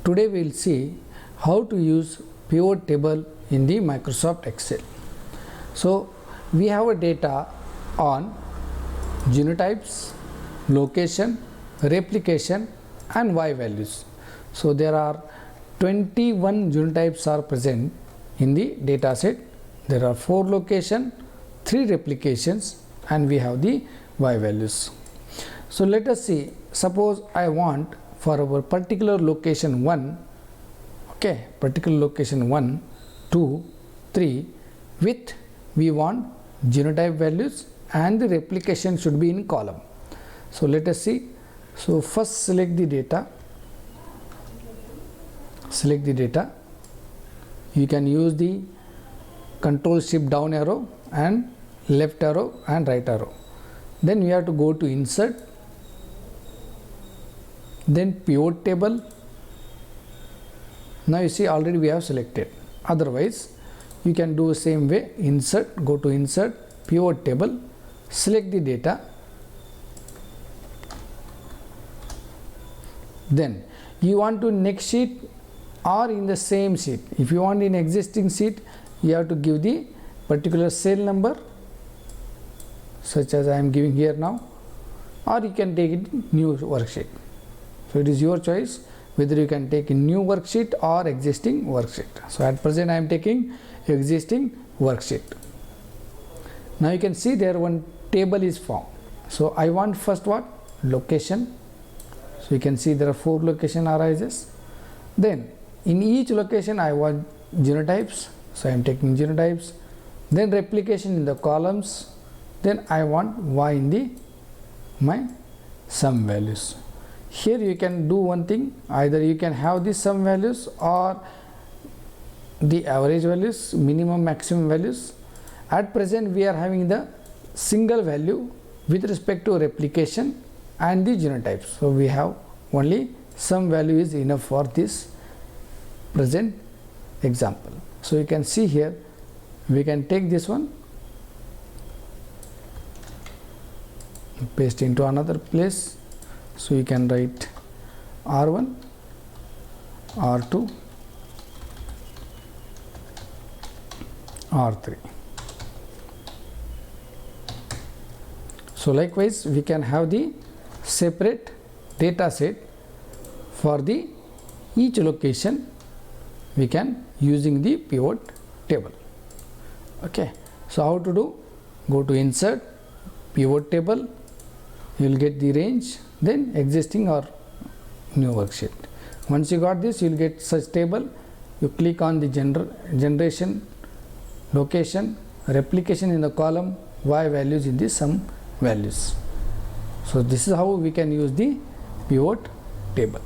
Today we will see how to use pivot table in the Microsoft Excel. So we have a data on genotypes, location, replication and Y values. So there are 21 genotypes are present in the data set. There are 4 location, 3 replications and we have the Y values. So let us see, suppose I want for our particular location 1, okay, particular location 1, 2, 3 with we want genotype values and the replication should be in column. So let us see. So first select the data, you can use the control shift down arrow and left arrow and right arrow. Then we have to go to insert, then pivot table. Now you see already we have selected. Otherwise you can do the same way, insert, go to insert, pivot table, select the data, then you want to next sheet or in the same sheet. If you want in existing sheet, you have to give the particular cell number such as I am giving here now, or you can take it new worksheet. So it is your choice whether you can take a new worksheet or existing worksheet. So at present I am taking existing worksheet. Now you can see there one table is formed. So I want first what? Location. So you can see there are 4 location arises. Then in each location I want genotypes. So I am taking genotypes. Then replication in the columns. Then I want Y in the my sum values. Here you can do one thing, either you can have the sum values or the average values, minimum maximum values. At present we are having the single value with respect to replication and the genotypes. So we have only sum value is enough for this present example. So you can see here we can take this one, paste into another place. So you can write R1, R2, R3. So likewise we can have the separate data set for the each location we can using the pivot table. Okay, so how to do? Go to insert, pivot table, you will get the range, then existing or new worksheet. Once you got this, you will get such table. You click on the generation, location, replication in the column, Y values in the sum values. So this is how we can use the pivot table.